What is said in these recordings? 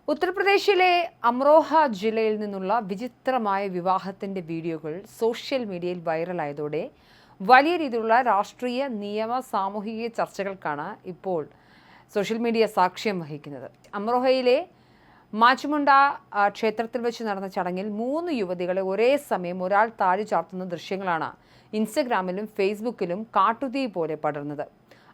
ഉത്തർപ്രദേശിലെ അമ്രോഹ ജില്ലയിൽ നിന്നുള്ള വിചിത്രമായ വിവാഹത്തിന്റെ വീഡിയോകൾ സോഷ്യൽ മീഡിയയിൽ വൈറലായതോടെ വലിയ രീതിയിലുള്ള രാഷ്ട്രീയ നിയമ സാമൂഹിക ചർച്ചകൾക്കാണ് ഇപ്പോൾ സോഷ്യൽ മീഡിയ സാക്ഷ്യം വഹിക്കുന്നത്. അമ്രോഹയിലെ മാച്ചുമുണ്ട ക്ഷേത്രത്തിൽ വെച്ച് നടന്ന ചടങ്ങിൽ 3 യുവതികളെ ഒരേ സമയം ഒരാൾ താലി ചാർത്തുന്ന ദൃശ്യങ്ങളാണ് ഇൻസ്റ്റഗ്രാമിലും ഫേസ്ബുക്കിലും കാട്ടുതീ പോലെ പടർന്നത്.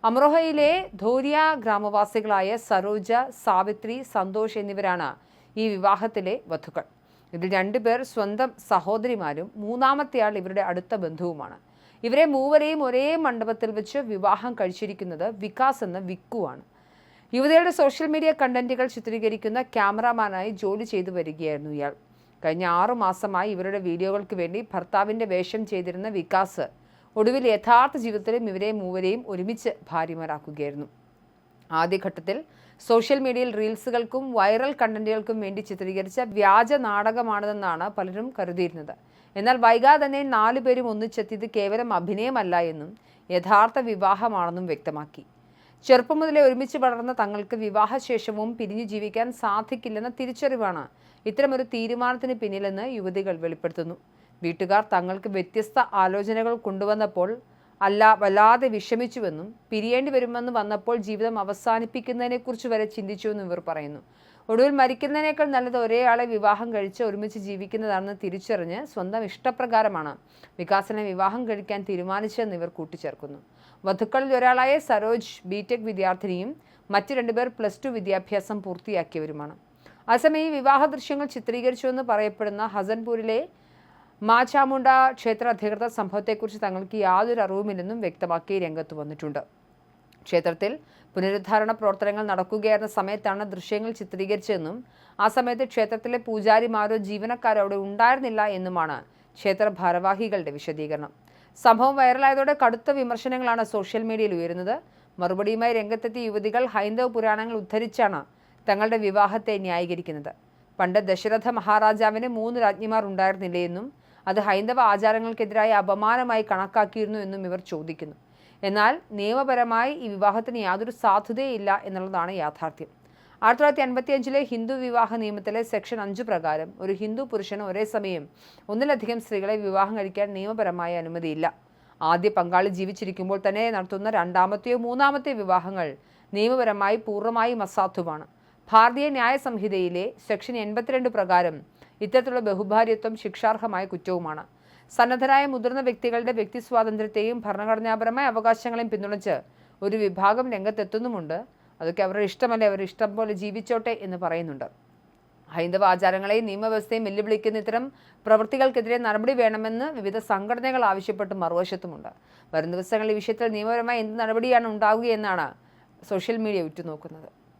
അമ്രോഹയിലെ ധോരിയ ഗ്രാമവാസികളായ സരോജ, സാവിത്രി, സന്തോഷ് എന്നിവരാണ് ഈ വിവാഹത്തിലെ വധുക്കൾ. ഇതിൽ 2 പേർ സ്വന്തം സഹോദരിമാരും മൂന്നാമത്തെയാൾ ഇവരുടെ അടുത്ത ബന്ധുവുമാണ്. ഇവരെ മൂവരെയും ഒരേ മണ്ഡപത്തിൽ വെച്ച് വിവാഹം കഴിച്ചിരിക്കുന്നത് വികാസ് എന്ന വിക്കുവാണ്. യുവതികളുടെ സോഷ്യൽ മീഡിയ കണ്ടന്റുകൾ ചിത്രീകരിക്കുന്ന ക്യാമറാമാനായി ജോലി ചെയ്തു വരികയായിരുന്നു ഇയാൾ. കഴിഞ്ഞ 6 മാസമായി ഇവരുടെ വീഡിയോകൾക്ക് വേണ്ടി ഭർത്താവിൻ്റെ വേഷം ചെയ്തിരുന്ന വികാസ് ഒടുവിൽ യഥാർത്ഥ ജീവിതത്തിലും ഇവരെ മൂവരെയും ഒരുമിച്ച് ഭാര്യമാരാക്കുകയായിരുന്നു. ആദ്യഘട്ടത്തിൽ സോഷ്യൽ മീഡിയയിൽ റീൽസുകൾക്കും വൈറൽ കണ്ടന്റുകൾക്കും വേണ്ടി ചിത്രീകരിച്ച വ്യാജ നാടകമാണെന്നാണ് പലരും കരുതിയിരുന്നത്. എന്നാൽ വൈകാതെ തന്നെ 4 പേരും ഒന്നിച്ചെത്തിയത് കേവലം അഭിനയമല്ല എന്നും യഥാർത്ഥ വിവാഹമാണെന്നും വ്യക്തമാക്കി. ചെറുപ്പം മുതലേ ഒരുമിച്ച് വളർന്ന തങ്ങൾക്ക് വിവാഹശേഷവും പിരിഞ്ഞു ജീവിക്കാൻ സാധിക്കില്ലെന്ന തിരിച്ചറിവാണ് ഇത്തരമൊരു തീരുമാനത്തിന് പിന്നിലെന്ന് യുവതികൾ വെളിപ്പെടുത്തുന്നു. വീട്ടുകാർ തങ്ങൾക്ക് വ്യത്യസ്ത ആലോചനകൾ കൊണ്ടുവന്നപ്പോൾ വല്ലാതെ വിഷമിച്ചുവെന്നും പിരിയേണ്ടി വരുമെന്ന് വന്നപ്പോൾ ജീവിതം അവസാനിപ്പിക്കുന്നതിനെക്കുറിച്ച് വരെ ചിന്തിച്ചുവെന്നും ഇവർ പറയുന്നു. ഒടുവിൽ മരിക്കുന്നതിനേക്കാൾ നല്ലത് ഒരേയാളെ വിവാഹം കഴിച്ച് ഒരുമിച്ച് ജീവിക്കുന്നതാണെന്ന് തിരിച്ചറിഞ്ഞ് സ്വന്തം ഇഷ്ടപ്രകാരമാണ് വികാസിനെ വിവാഹം കഴിക്കാൻ തീരുമാനിച്ചതെന്ന് ഇവർ കൂട്ടിച്ചേർക്കുന്നു. വധുക്കളിൽ ഒരാളായ സരോജ് ബിടെക് വിദ്യാർത്ഥിനിയും മറ്റ് 2 പേർ +2 വിദ്യാഭ്യാസം പൂർത്തിയാക്കിയവരുമാണ്. അതേസമയം ഈ വിവാഹ ദൃശ്യങ്ങൾ ചിത്രീകരിച്ചുവെന്ന് പറയപ്പെടുന്ന ഹസൻപൂരിലെ മാച്ചാമുണ്ട ക്ഷേത്ര അധികൃതർ സംഭവത്തെക്കുറിച്ച് തങ്ങൾക്ക് യാതൊരു അറിവുമില്ലെന്നും വ്യക്തമാക്കി രംഗത്ത് വന്നിട്ടുണ്ട്. ക്ഷേത്രത്തിൽ പുനരുദ്ധാരണ പ്രവർത്തനങ്ങൾ നടക്കുകയായിരുന്ന സമയത്താണ് ദൃശ്യങ്ങൾ ചിത്രീകരിച്ചതെന്നും ആ സമയത്ത് ക്ഷേത്രത്തിലെ പൂജാരിമാരോ ജീവനക്കാരോ അവിടെ ഉണ്ടായിരുന്നില്ല എന്നുമാണ് ക്ഷേത്ര ഭാരവാഹികളുടെ വിശദീകരണം. സംഭവം വൈറലായതോടെ കടുത്ത വിമർശനങ്ങളാണ് സോഷ്യൽ മീഡിയയിൽ ഉയരുന്നത്. മറുപടിയുമായി രംഗത്തെത്തിയ യുവതികൾ ഹൈന്ദവ പുരാണങ്ങൾ ഉദ്ധരിച്ചാണ് തങ്ങളുടെ വിവാഹത്തെ ന്യായീകരിക്കുന്നത്. പണ്ട് ദശരഥ മഹാരാജാവിന് 3 രാജ്ഞിമാർ ഉണ്ടായിരുന്നില്ലേ എന്നും അത് ഹൈന്ദവ ആചാരങ്ങൾക്കെതിരായ അപമാനമായി കണക്കാക്കിയിരുന്നു എന്നും ഇവർ ചോദിക്കുന്നു. എന്നാൽ നിയമപരമായി ഈ വിവാഹത്തിന് യാതൊരു സാധുതയില്ല എന്നുള്ളതാണ് യാഥാർത്ഥ്യം. 1955 ഹിന്ദു വിവാഹ നിയമത്തിലെ സെക്ഷൻ 5 പ്രകാരം ഒരു ഹിന്ദു പുരുഷന് ഒരേ സമയം ഒന്നിലധികം സ്ത്രീകളെ വിവാഹം കഴിക്കാൻ നിയമപരമായ അനുമതിയില്ല. ആദ്യ പങ്കാളി ജീവിച്ചിരിക്കുമ്പോൾ തന്നെ നടത്തുന്ന രണ്ടാമത്തെയോ മൂന്നാമത്തെയോ വിവാഹങ്ങൾ നിയമപരമായി പൂർണ്ണമായും അസാധുവാണ്. ഭാരതീയ ന്യായ സംഹിതയിലെ സെക്ഷൻ 82 പ്രകാരം ഇത്തരത്തിലുള്ള ബഹുഭാര്യത്വം ശിക്ഷാർഹമായ കുറ്റവുമാണ്. സന്നദ്ധരായ മുതിർന്ന വ്യക്തികളുടെ വ്യക്തി സ്വാതന്ത്ര്യത്തെയും ഭരണഘടനാപരമായ അവകാശങ്ങളെയും പിന്തുണച്ച് ഒരു വിഭാഗം രംഗത്തെത്തുന്നുമുണ്ട്. അതൊക്കെ അവരുടെ ഇഷ്ടമല്ലേ, അവരുടെ ഇഷ്ടം പോലെ ജീവിച്ചോട്ടെ എന്ന് പറയുന്നുണ്ട്. ഹൈന്ദവ ആചാരങ്ങളെയും നിയമവ്യവസ്ഥയും വെല്ലുവിളിക്കുന്ന ഇത്തരം പ്രവൃത്തികൾക്കെതിരെ നടപടി വേണമെന്ന് വിവിധ സംഘടനകൾ ആവശ്യപ്പെട്ട് മറുവശത്തുമുണ്ട്. വരും ദിവസങ്ങളിൽ ഈ വിഷയത്തിൽ നിയമപരമായ എന്ത് നടപടിയാണ് ഉണ്ടാവുകയെന്നാണ് സോഷ്യൽ മീഡിയ ഉറ്റുനോക്കുന്നത്.